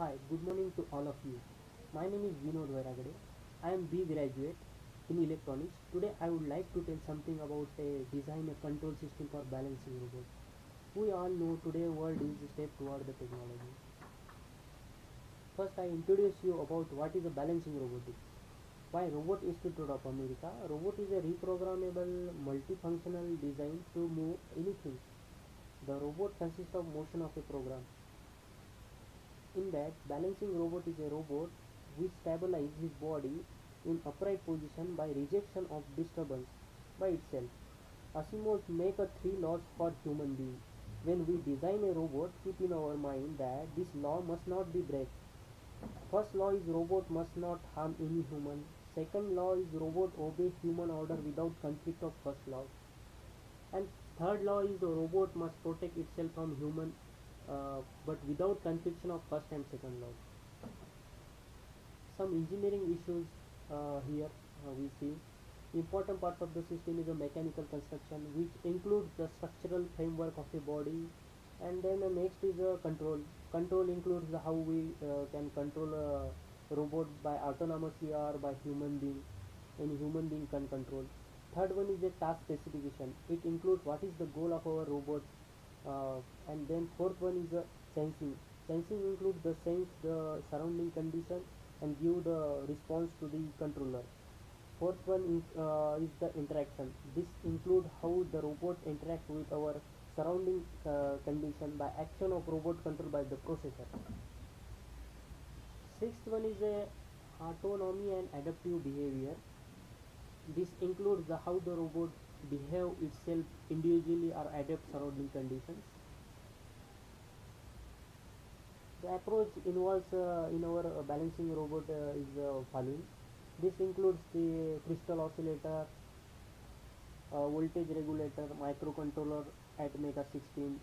Hi, good morning to all of you. My name is Vinod Vairagade. I am B graduate in electronics. Today I would like to tell something about a design a control system for balancing robot. We all know today world is a step toward the technology. First I introduce you about what is a balancing robotics. Why Robot Institute of America? Robot is a reprogrammable multifunctional design to move anything. The robot consists of motion of a program. In that, balancing robot is a robot which stabilizes his body in upright position by rejection of disturbance by itself. Asimov make a three laws for human being. When we design a robot, keep in our mind that this law must not be break. First law is robot must not harm any human. Second law is robot obey human order without conflict of first law. And third law is the robot must protect itself from human but without confliction of first and second law. Some engineering issues here we see. Important part of the system is a mechanical construction which includes the structural framework of a body, and then the next is a control includes the how we can control a robot by autonomously or by human being. Any human being can control. Third one is a task specification. It includes what is the goal of our robot, and then fourth one is the sensing. Sensing includes the sense the surrounding condition and give the response to the controller. Fourth one is the interaction. This includes how the robot interact with our surrounding condition by action of robot controlled by the processor. Sixth one is a autonomy and adaptive behavior. This includes the how the robot behave itself individually or adapt surrounding conditions. The approach involves in our balancing robot is following. This includes the crystal oscillator, voltage regulator, microcontroller at Mega 16,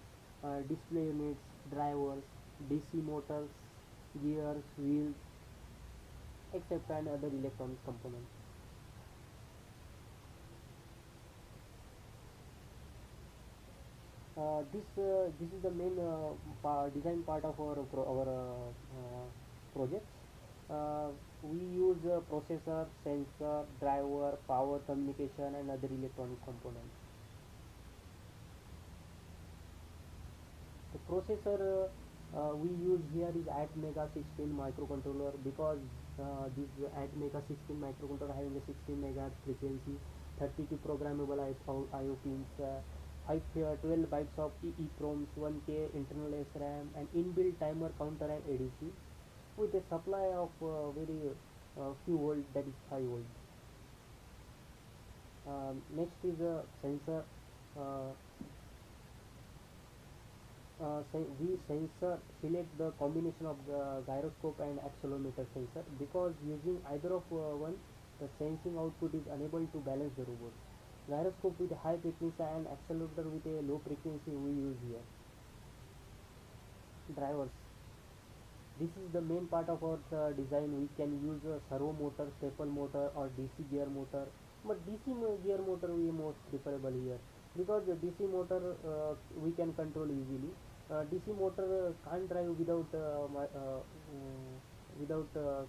display units, drivers, DC motors, gears, wheels, etc. and other electronic components. This is the main design part of our projects. We use processor, sensor, driver, power communication, and other electronic components. The processor we use here is ATmega 16 microcontroller because this ATmega 16 microcontroller having a 16 megahertz frequency, 32 programmable IO pins, 12 bytes of EEPROMs, 1K internal SRAM, and inbuilt timer counter and ADC with a supply of very few volt, that is 5 volt. Next is a sensor. Uh, we sensor select the combination of the gyroscope and accelerometer sensor because using either of one the sensing output is unable to balance the robot. Gyroscope with high frequency and accelerator with a low frequency we use here. Drivers, this is the main part of our design. We can use a servo motor, staple motor, or DC gear motor, but DC gear motor we most preferable here because the DC motor we can control easily. DC motor can't drive without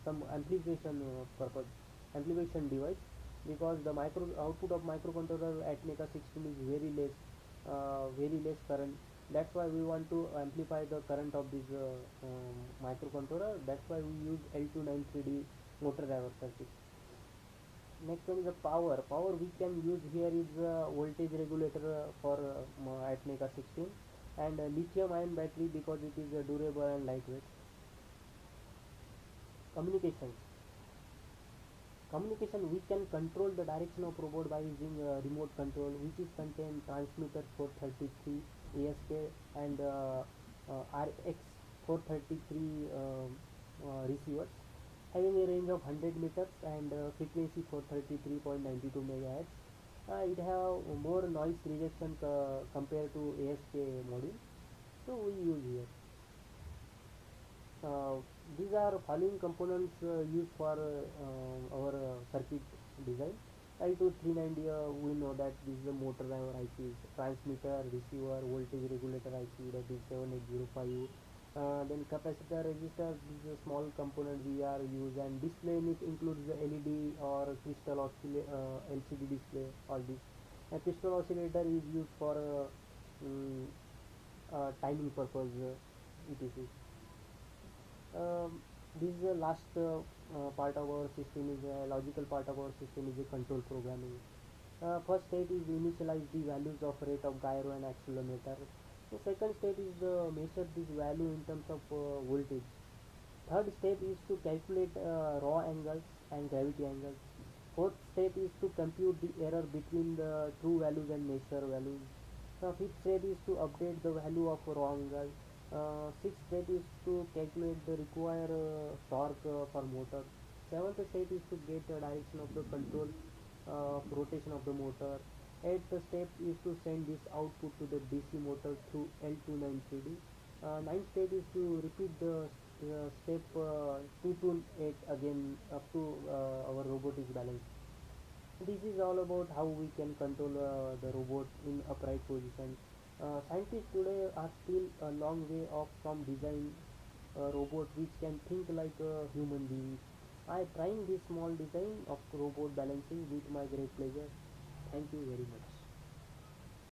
some amplification purpose, amplification device, because the micro output of microcontroller at Mega 16 is very less current. That's why we want to amplify the current of this microcontroller. That's why we use L293D motor driver circuit. Next one is the power we can use here is voltage regulator for at Mega 16, and lithium ion battery because it is durable and lightweight. Communication communication we can control the direction of robot by using remote control, which is contain transmitter 433 ASK and RX 433 receivers having a range of 100 meters and frequency 433.92 megahertz. It have more noise rejection compared to ASK module, so we use here. These are following components used for our circuit design. L2390, we know that this is the motor driver IC, transmitter, receiver, voltage regulator IC, that is 7805, Then capacitor resistor, this is a small component we are use, and display in it includes the LED or crystal LCD display. All this. A crystal oscillator is used for mm, timing purpose. etc. This is the last part of our system is a logical part of our system is a control programming. First step is initialize the values of rate of gyro and accelerometer. The second step is measure this value in terms of voltage. Third step is to calculate raw angles and gravity angles. Fourth step is to compute the error between the true values and measure values. Fifth step is to update the value of raw angle. Sixth step is to calculate the required torque for motor. Seventh step is to get the direction of the control rotation of the motor. Eighth step is to send this output to the DC motor through L293D. Ninth step is to repeat the step 2 to 8 again up to our robot is balanced. This is all about how we can control the robot in upright position. Scientists today are still a long way off from design a robot which can think like a human being. I trying this small design of robot balancing with my great pleasure. Thank you very much.